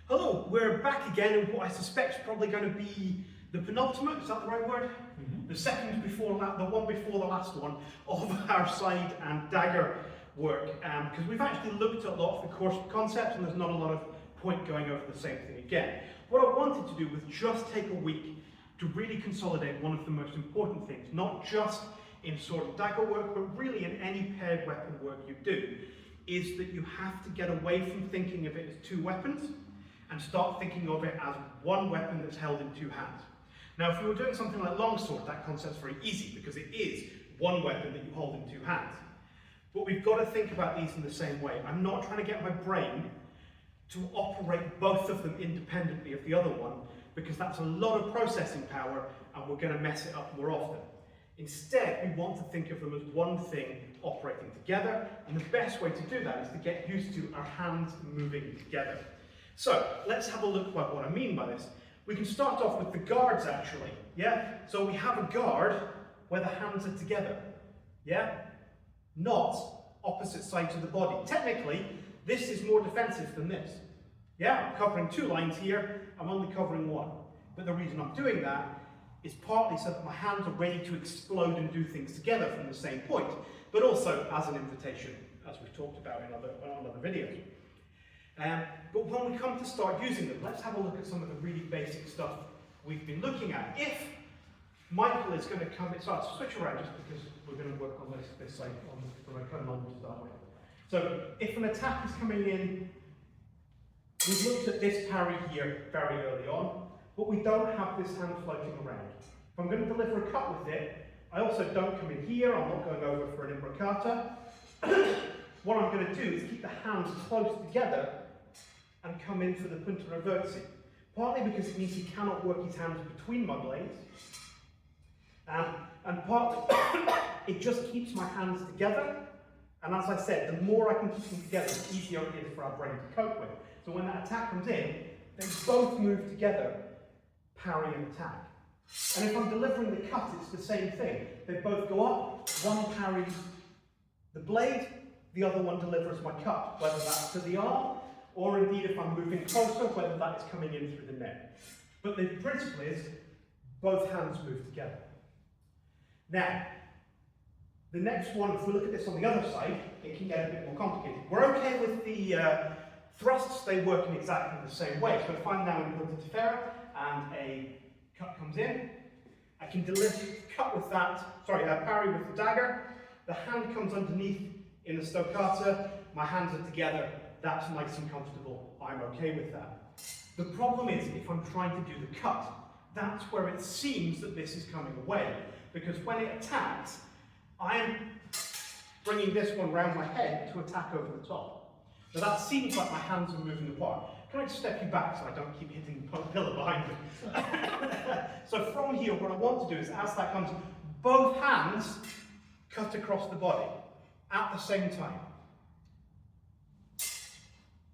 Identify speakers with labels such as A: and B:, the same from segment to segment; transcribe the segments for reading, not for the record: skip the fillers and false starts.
A: Hello, we're back again in what I suspect is probably going to be the penultimate, is that the right word? The second before the one before the last one of our side and dagger work, because we've actually looked at a lot of the course concepts and there's not a lot of point going over the same thing again. What I wanted to do was just take a week to really consolidate one of the most important things, not just in sword and dagger work, but really in any paired weapon work you do, is that you have to get away from thinking of it as two weapons and start thinking of it as one weapon that's held in two hands. Now, if you were doing something like longsword, that concept's very easy because it is one weapon that you hold in two hands. But we've got to think about these in the same way. I'm not trying to get my brain to operate both of them independently of the other one, because that's a lot of processing power and we're going to mess it up more often. Instead, we want to think of them as one thing operating together, and the best way to do that is to get used to our hands moving together. So, let's have a look at what I mean by this. We can start off with the guards actually, yeah? So we have a guard where the hands are together, yeah? Not opposite sides of the body. Technically, this is more defensive than this. Yeah, I'm covering two lines here, I'm only covering one. But the reason I'm doing that is partly so that my hands are ready to explode and do things together from the same point, but also as an invitation, as we've talked about in other videos. But when we come to start using them, let's have a look at some of the really basic stuff we've been looking at. If Michael is going to come, so I'll switch around just because we're going to work on this side from a cone line to start with. So if an attack is coming in, we've looked at this parry here very early on, but we don't have this hand floating around. If I'm going to deliver a cut with it, I also don't come in here, I'm not going over for an imbricata. What I'm going to do is keep the hands close together and come in for the punta reversi. Partly because it means he cannot work his hands between my blades, and partly it just keeps my hands together, and as I said, the more I can keep them together, the easier it is for our brain to cope with. So when that attack comes in, they both move together, parry and attack. And if I'm delivering the cut, it's the same thing. They both go up, one parries the blade, the other one delivers my cut, whether that's to the arm, or indeed if I'm moving closer, whether that is coming in through the neck. But the principle is, both hands move together. Now, the next one, if we look at this on the other side, it can get a bit more complicated. We're okay with the thrusts, they work in exactly the same way. So if I'm now in punta di ferro and a cut comes in, I can cut with that, parry with the dagger, the hand comes underneath in the stoccata, my hands are together, that's nice and comfortable, I'm okay with that. The problem is, if I'm trying to do the cut, that's where it seems that this is coming away, because when it attacks, I'm bringing this one round my head to attack over the top. Now that seems like my hands are moving apart. Can I just step you back so I don't keep hitting the pillar behind me? So from here, what I want to do is, as that comes, both hands cut across the body at the same time.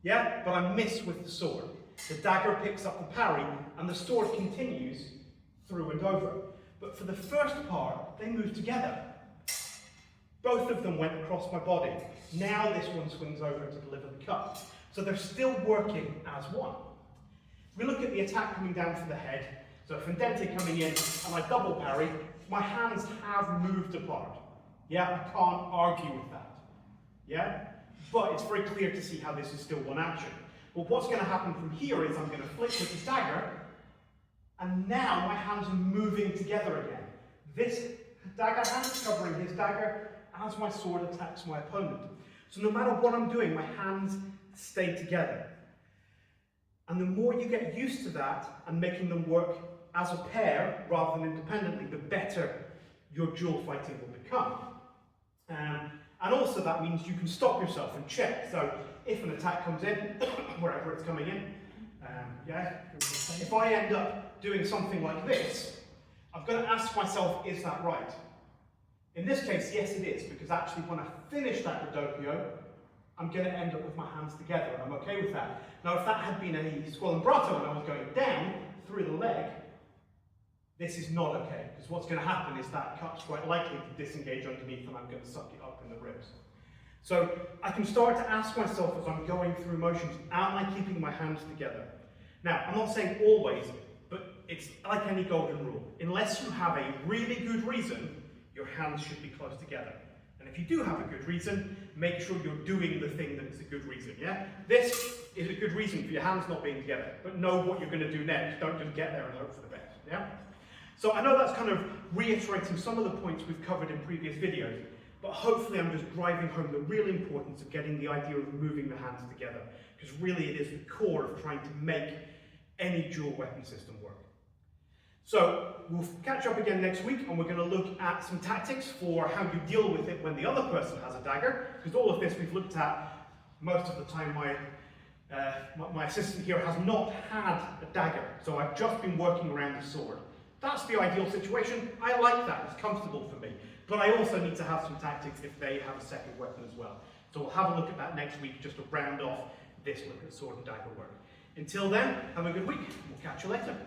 A: Yeah, but I miss with the sword. The dagger picks up the parry, and the sword continues through and over. But for the first part, they move together. Both of them went across my body. Now this one swings over to deliver the cut. So they're still working as one. We look at the attack coming down from the head. So if Indente coming in and I double parry, my hands have moved apart. Yeah, I can't argue with that. Yeah? But it's very clear to see how this is still one action. Well, what's going to happen from here is I'm going to flick with the dagger, and now my hands are moving together again. This dagger hand is covering his dagger as my sword attacks my opponent. So no matter what I'm doing, my hands stay together. And the more you get used to that and making them work as a pair rather than independently, the better your dual fighting will become. And also that means you can stop yourself and check. So if an attack comes in, wherever it's coming in, if I end up doing something like this, I've got to ask myself, is that right? In this case, yes it is, because actually when I finish that Rodopio, I'm going to end up with my hands together, and I'm okay with that. Now if that had been a squalembrato and I was going down through the leg, this is not okay, because what's going to happen is that cut's quite likely to disengage underneath and I'm going to suck it up in the ribs. So I can start to ask myself as I'm going through motions, am I keeping my hands together? Now, I'm not saying always, but it's like any golden rule. Unless you have a really good reason, your hands should be close together. And if you do have a good reason, make sure you're doing the thing that is a good reason, yeah? This is a good reason for your hands not being together, but know what you're going to do next. Don't just get there and hope for the best, yeah? So I know that's kind of reiterating some of the points we've covered in previous videos, but hopefully I'm just driving home the real importance of getting the idea of moving the hands together, because really it is the core of trying to make any dual weapon system work. So we'll catch up again next week, and we're going to look at some tactics for how you deal with it when the other person has a dagger, because all of this we've looked at. Most of the time my assistant here has not had a dagger, so I've just been working around the sword. That's the ideal situation. I like that, it's comfortable for me. But I also need to have some tactics if they have a second weapon as well. So we'll have a look at that next week, just to round off this look at sword and dagger work. Until then, have a good week. We'll catch you later.